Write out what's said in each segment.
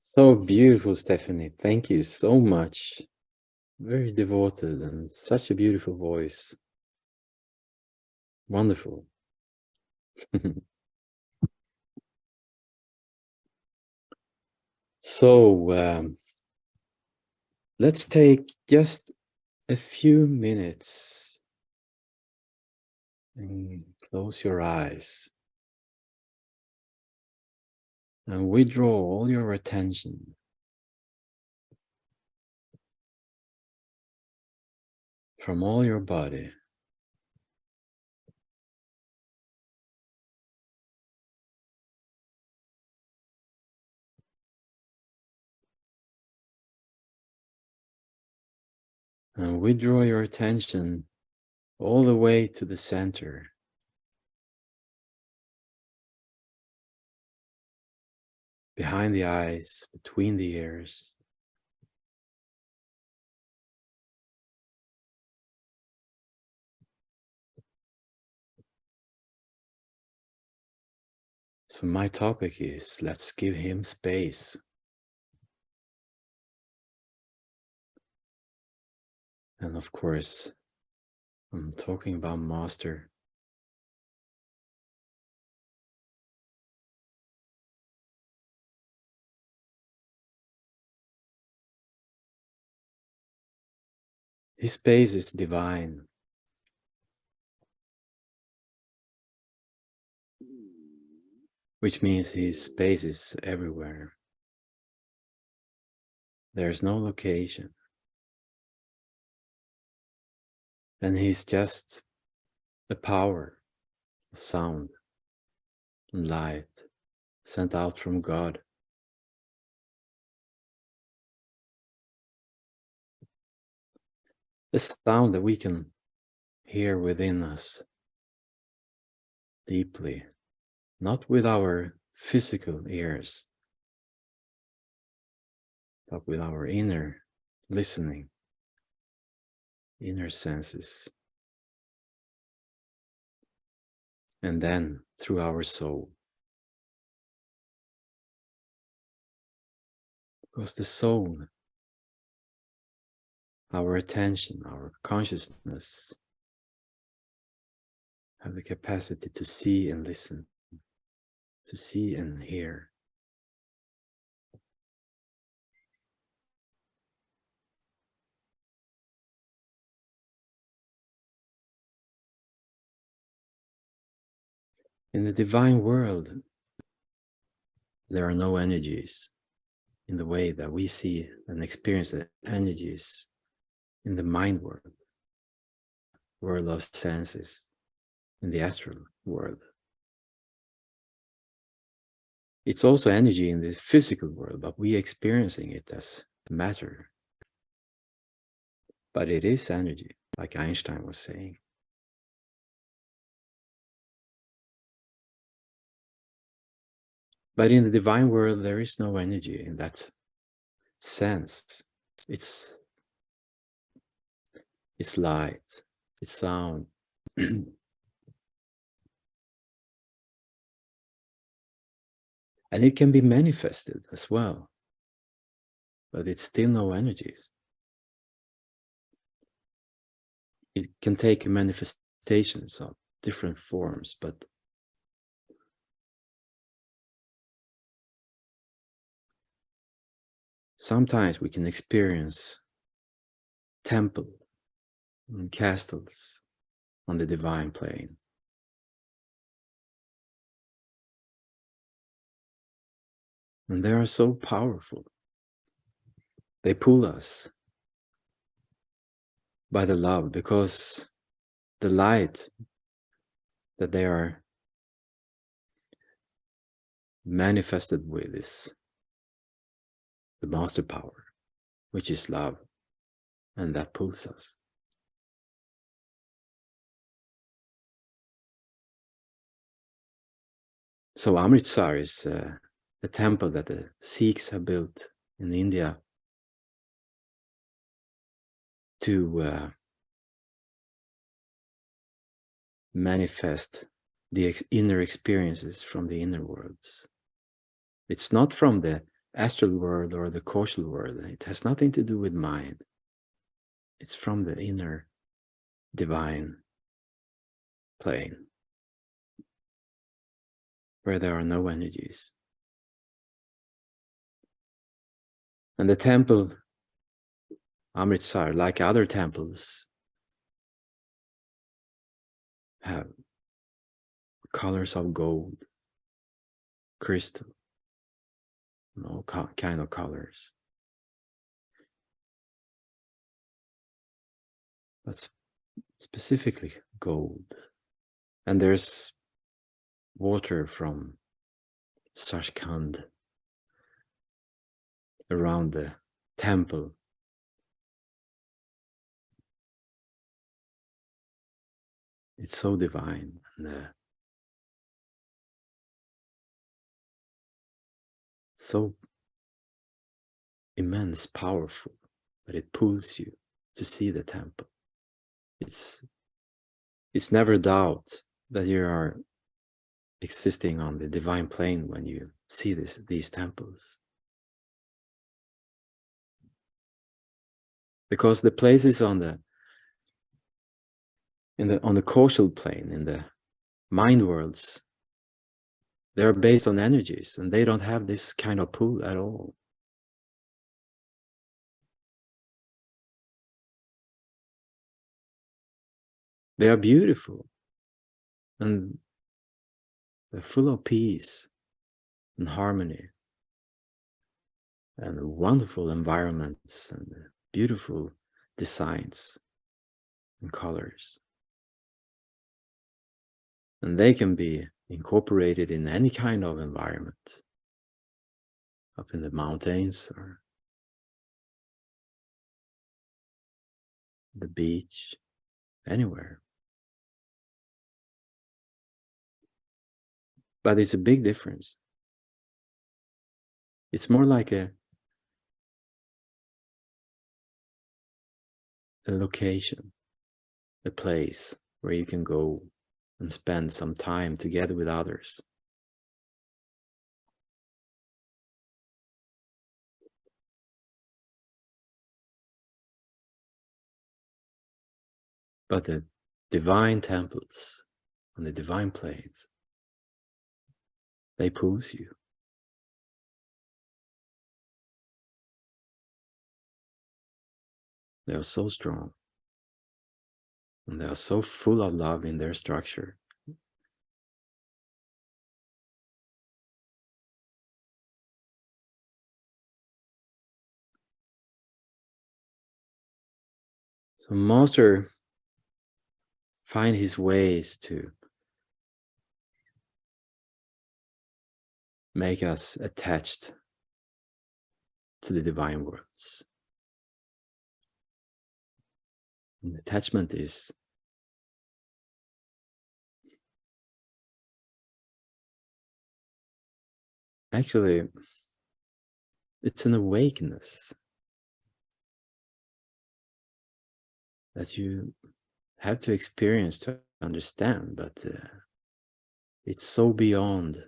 So beautiful, Stephanie. Thank you so much. Very devoted and such a beautiful voice. Wonderful. So let's take just a few minutes and close your eyes and withdraw all your attention from all your body. And withdraw your attention all the way to the center. Behind the eyes, between the ears. So my topic is, let's give him space. And of course, I'm talking about Master. His space is divine. Which means his space is everywhere. There's no location. And he's just the power of sound and light sent out from God. The sound that we can hear within us deeply, not with our physical ears, but with our inner listening, inner senses. And then through our soul. Because the soul, our attention, our consciousness, have the capacity to see and listen, to see and hear. In the divine world, there are no energies in the way that we see and experience the energies in the mind world, world of senses, in the astral world. It's also energy in the physical world, but we are experiencing it as matter. But it is energy, like Einstein was saying. But in the divine world, there is no energy in that sense. It's light, it's sound. And it can be manifested as well, but it's still no energies. It can take manifestations of different forms, but sometimes we can experience temples and castles on the divine plane. And they are so powerful. They pull us by the love, because the light that they are manifested with is the master power, which is love, and that pulls us. So Amritsar is the temple that the Sikhs have built in India to manifest the inner experiences from the inner worlds. It's not from the astral world or the causal world. It has nothing to do with mind. It's from the inner divine plane, where there are no energies. And the temple, Amritsar, like other temples, have colors of gold, crystal, and all kind of colors. But specifically gold. And there's water from Sashkand around the temple. It's so divine and so immense, powerful, that it pulls you to see the temple. It's never doubt that you are existing on the divine plane when you see these temples. Because the places on the causal plane, in the mind worlds, they're based on energies, and they don't have this kind of pull at all. They are beautiful, and they're full of peace and harmony, and wonderful environments, and beautiful designs and colors. And they can be incorporated in any kind of environment, up in the mountains or the beach, anywhere. But it's a big difference. It's more like a location, a place where you can go and spend some time together with others. But the divine temples on the divine planes, they pulls you. They are so strong, and they are so full of love in their structure. So Master find his ways to make us attached to the divine worlds. And attachment is actually, it's an awakeness that you have to experience to understand, but it's so beyond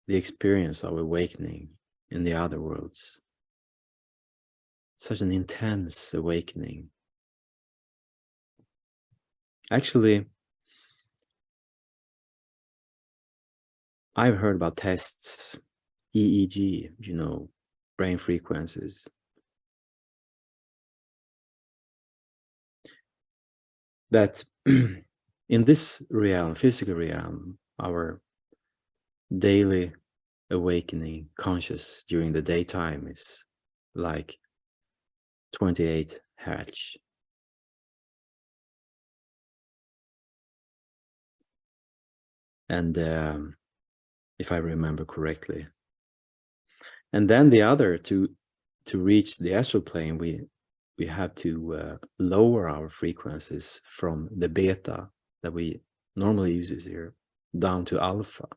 the experience of awakening in the other worlds. Such an intense awakening. Actually, I've heard about tests, EEG, you know, brain frequencies, that in this realm, physical realm, our daily awakening conscious during the daytime is like 28 hertz. And if I remember correctly. And then the other, to reach the astral plane, we have to lower our frequencies from the beta that we normally use here down to alpha.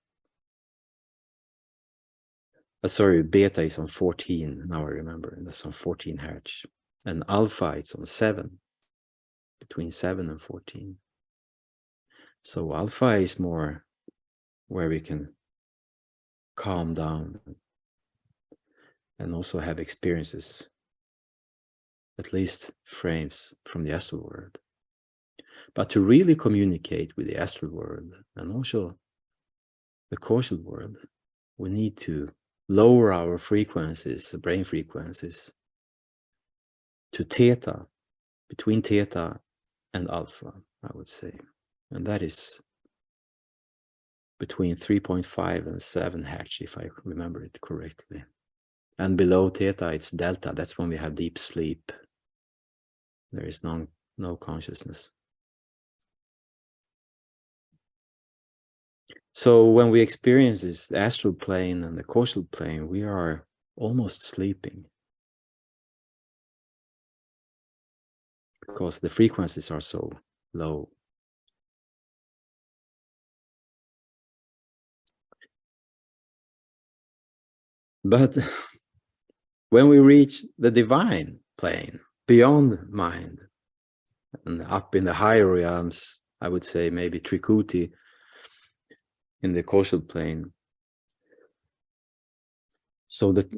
Sorry, beta is on 14, now I remember, and that's on 14 hertz. And alpha, it's on 7, between 7 and 14. So alpha is more where we can calm down, and also have experiences, at least frames from the astral world. But to really communicate with the astral world and also the causal world, we need to lower our frequencies, the brain frequencies, to theta, between theta and alpha, I would say. And that is between 3.5 and 7 Hz, if I remember it correctly. And below theta, it's delta. That's when we have deep sleep. There is no consciousness. So when we experience this astral plane and the causal plane, we are almost sleeping, because the frequencies are so low. But when we reach the divine plane, beyond mind, and up in the higher realms, I would say maybe Trikuti in the causal plane, so that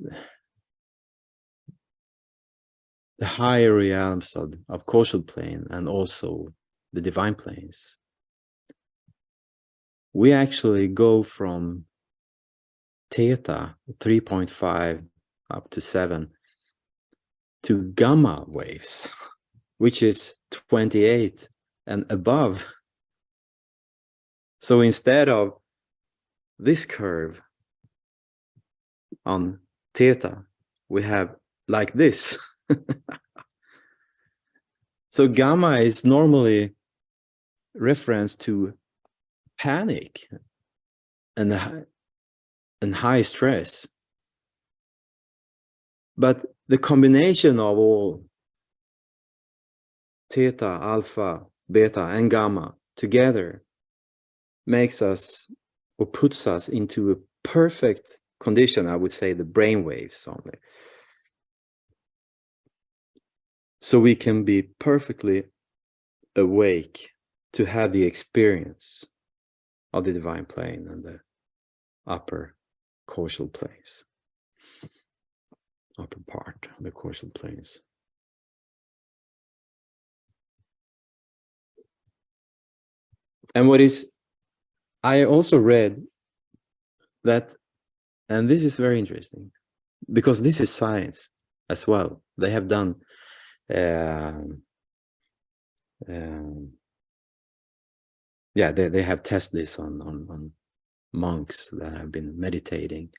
the higher realms of causal plane and also the divine planes, we actually go from theta 3.5 up to 7 to gamma waves, which is 28 and above. So instead of this curve on theta, we have like this. So gamma is normally reference to panic and high stress. But the combination of all theta, alpha, beta, and gamma together makes us, or puts us into a perfect condition, I would say the brain waves only. So we can be perfectly awake to have the experience of the divine plane and the upper causal planes, upper part of the causal planes. And what is, I also read that, and this is very interesting, because this is science as well. They have done yeah, they have tested this on monks that have been meditating.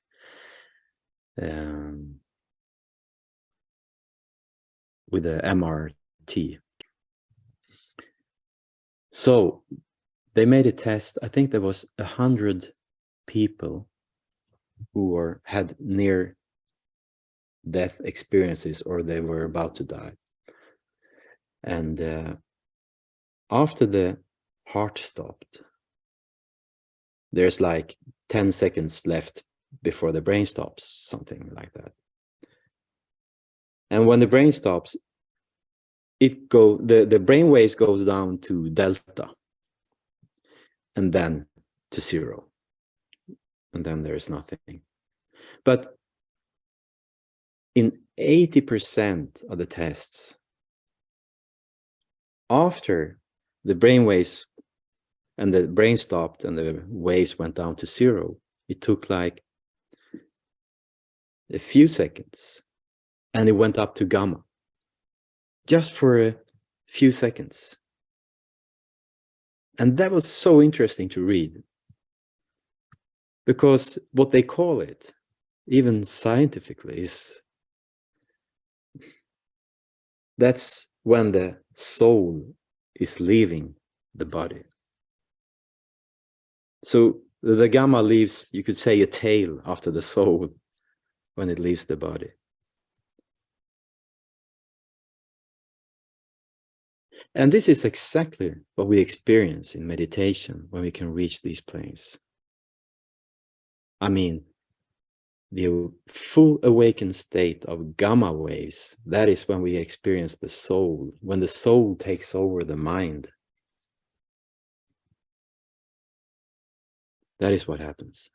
With the MRT. So they made a test. I think there was 100 people who had near death experiences, or they were about to die. And after the heart stopped, there's like 10 seconds left before the brain stops, something like that. And when the brain stops, the brain waves goes down to delta, and then to 0, and then there is nothing. But in 80% of the tests, after the brain waves and the brain stopped and the waves went down to 0, it took like a few seconds, and it went up to gamma, just for a few seconds. And that was so interesting to read, because what they call it, even scientifically, is that's when the soul is leaving the body. So the gamma leaves, you could say, a tail after the soul when it leaves the body. And this is exactly what we experience in meditation when we can reach these planes. I mean, the full awakened state of gamma waves, that is when we experience the soul, when the soul takes over the mind. That is what happens.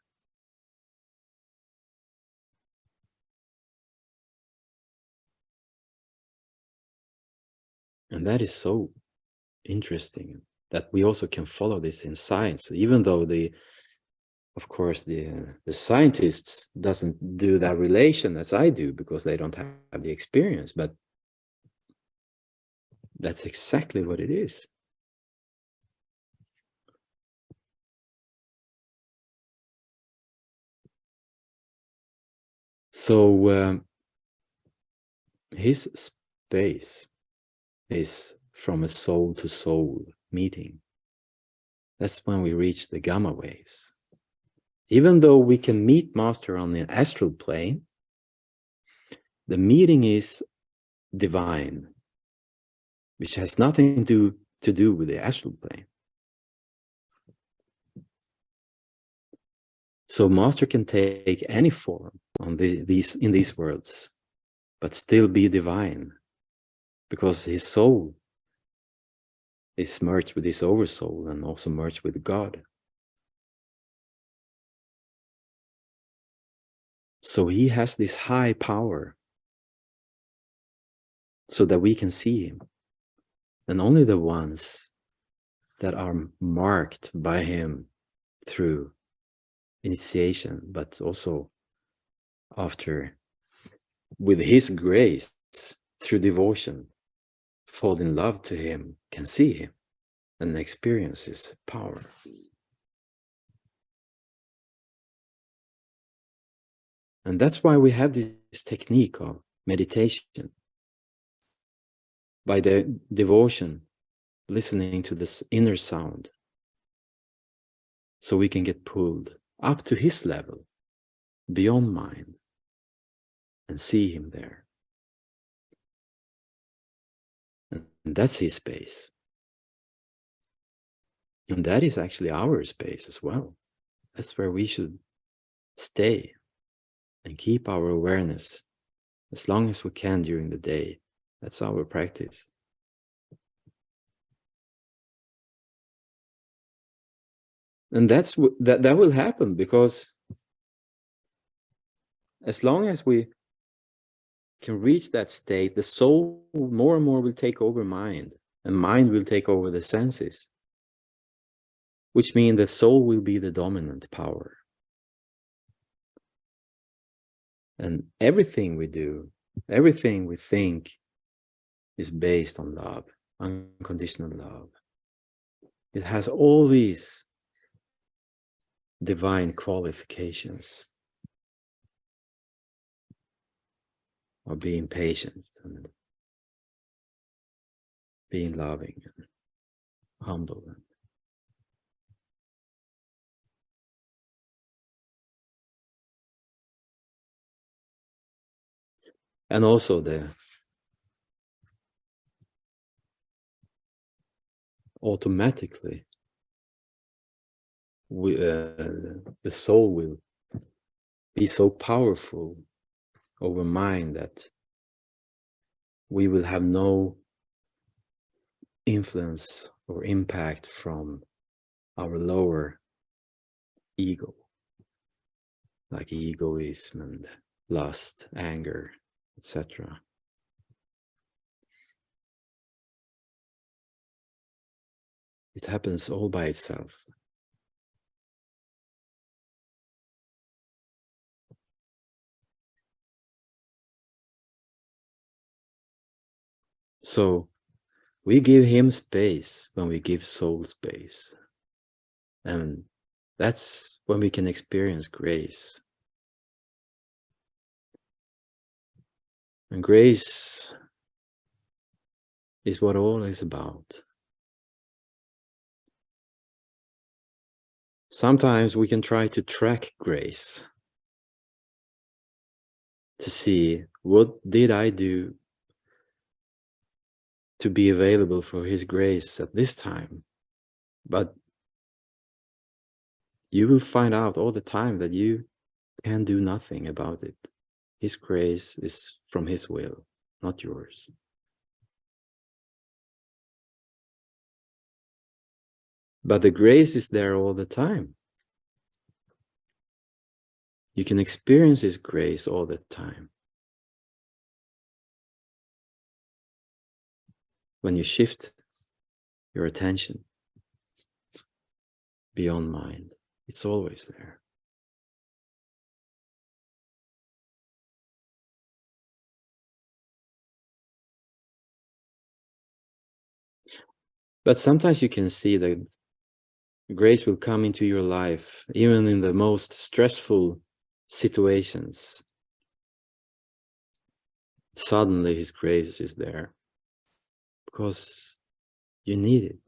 And that is so interesting that we also can follow this in science, even though of course the scientists doesn't do that relation as I do because they don't have the experience, but that's exactly what it is. So his space is from a soul to soul meeting. That's when we reach the gamma waves. Even though we can meet Master on the astral plane, the meeting is divine, which has nothing to do with the astral plane. So Master can take any form on in these worlds, but still be divine, because his soul is merged with his oversoul and also merged with God. So he has this high power so that we can see him. And only the ones that are marked by him through initiation, but also after, with his grace, through devotion, fall in love to him, can see him and experience his power. And that's why we have this technique of meditation. By the devotion, listening to this inner sound, so we can get pulled up to his level, beyond mind, and see him there. And that's his space. And that is actually our space as well. That's where we should stay and keep our awareness as long as we can during the day. That's our practice. And that will happen, because as long as we can reach that state, the soul more and more will take over mind, and mind will take over the senses, which means the soul will be the dominant power. And everything we do, everything we think, is based on love, unconditional love. It has all these divine qualifications of being patient and being loving and humble. And also automatically the soul will be so powerful over mind that we will have no influence or impact from our lower ego, like egoism and lust, anger, etc. It happens all by itself. So we give him space when we give soul space. And that's when we can experience grace. And grace is what all is about. Sometimes we can try to track grace to see, what did I do to be available for his grace at this time? But you will find out all the time that you can do nothing about it. His grace is from his will, not yours. But the grace is there all the time. You can experience his grace all the time. when you shift your attention beyond mind, it's always there. But sometimes you can see that grace will come into your life, even in the most stressful situations. Suddenly His grace is there because you need it.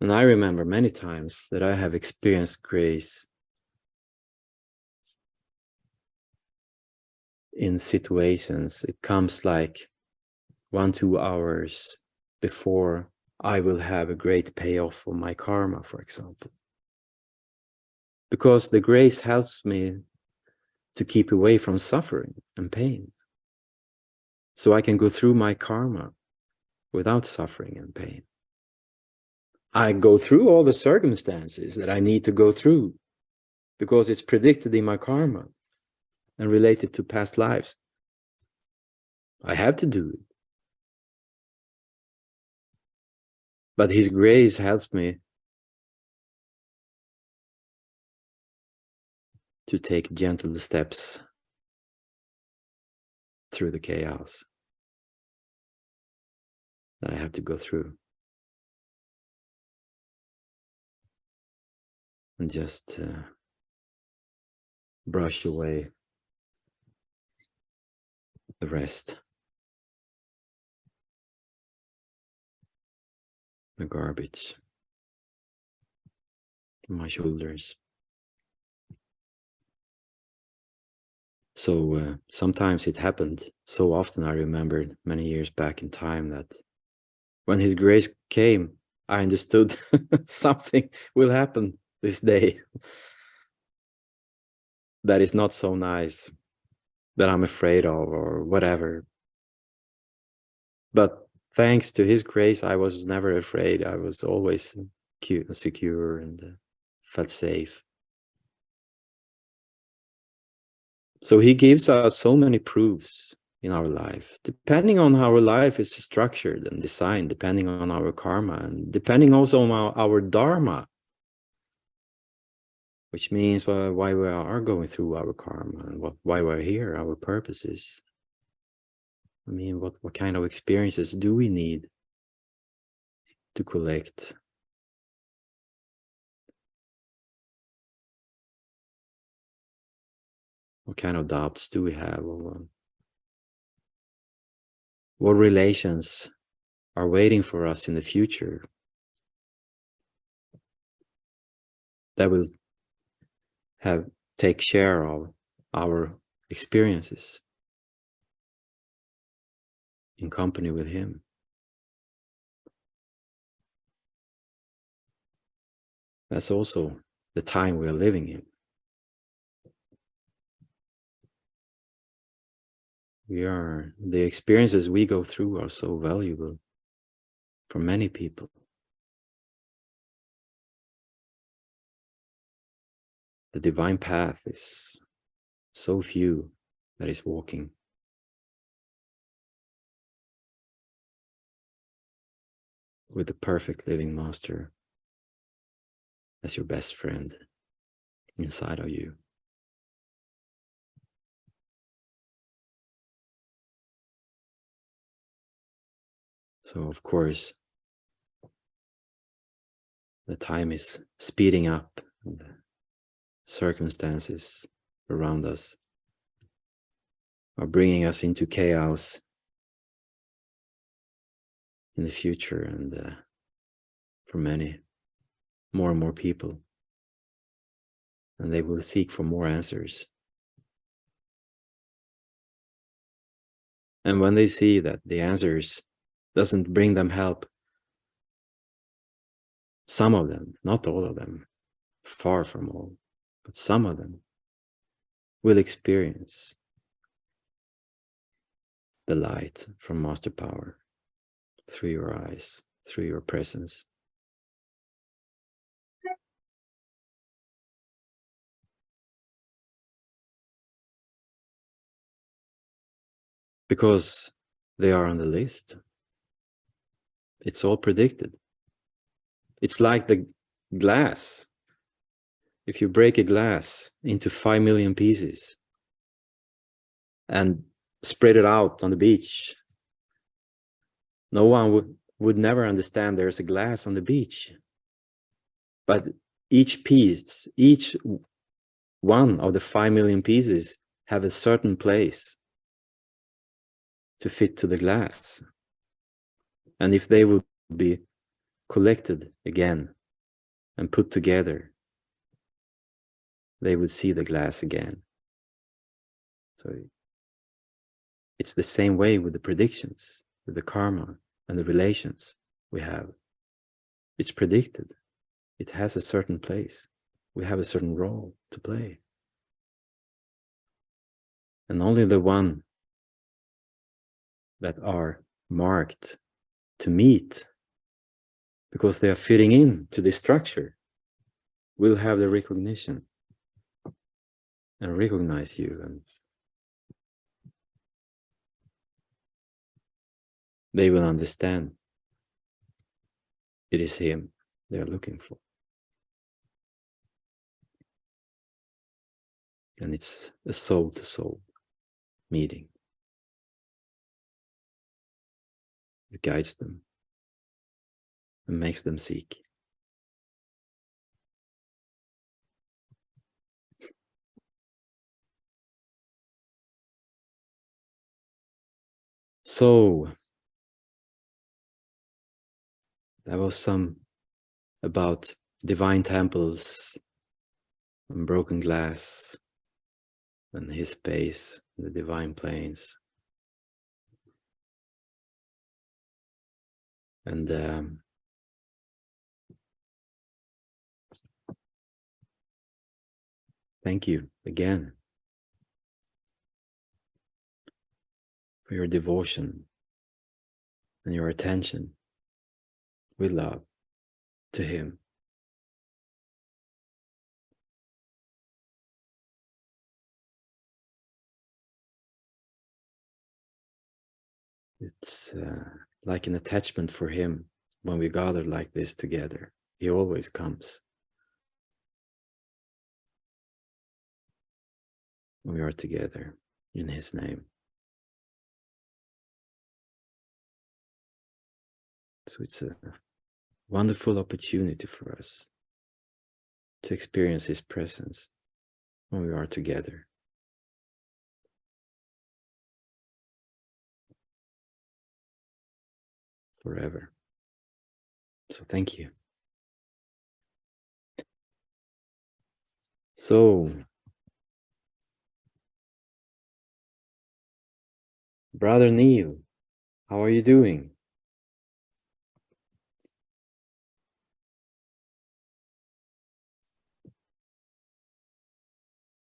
And I remember many times that I have experienced grace in situations. It comes like 1-2 hours before I will have a great payoff for my karma, for example. Because the grace helps me to keep away from suffering and pain. So I can go through my karma without suffering and pain. I go through all the circumstances that I need to go through because it's predicted in my karma and related to past lives. I have to do it. But His grace helps me to take gentle steps through the chaos that I have to go through. And just brush away the rest, the garbage on my shoulders. So sometimes it happened so often. I remembered many years back in time that when His grace came, I understood something will happen this day that is not so nice, that I'm afraid of or whatever. But thanks to His grace, I was never afraid. I was always secure and felt safe. So He gives us so many proofs in our life, depending on how our life is structured and designed, depending on our karma, and depending also on our dharma, which means why we are going through our karma and why we're here, our purposes. I mean, what kind of experiences do we need to collect? What kind of doubts do we have? What relations are waiting for us in the future that will take share of our experiences in company with Him? That's also the time we are living in. The experiences we go through are so valuable for many people. The divine path is so few that is walking. With the perfect living master as your best friend inside of you. So of course, the time is speeding up and the circumstances around us are bringing us into chaos in the future, and for many, more and more people, and they will seek for more answers. And when they see that the answers doesn't bring them help, some of them, not all of them, far from all, but some of them will experience the light from Master Power through your eyes, through your presence. because they are on the list. It's all predicted. It's like the glass. If you break a glass into 5 million pieces and spread it out on the beach, no one would never understand there's a glass on the beach. But each piece, each one of the 5 million pieces have a certain place to fit to the glass. And if they would be collected again and put together, they would see the glass again. So it's the same way with the predictions, with the karma and the relations we have. It's predicted. It has a certain place. We have a certain role to play. And only the one that are marked to meet, because they are fitting in to this structure, will have the recognition and recognize you, and they will understand it is him they are looking for. And it's a soul-to-soul meeting. It guides them and makes them seek. So that was some about divine temples and broken glass and his space, the divine planes. And thank you again for your devotion and your attention with love to him. It's like an attachment for him when we gather like this together. He always comes when we are together in his name. So it's a wonderful opportunity for us to experience his presence when we are together. Forever. So thank you. So, Brother Neil, how are you doing?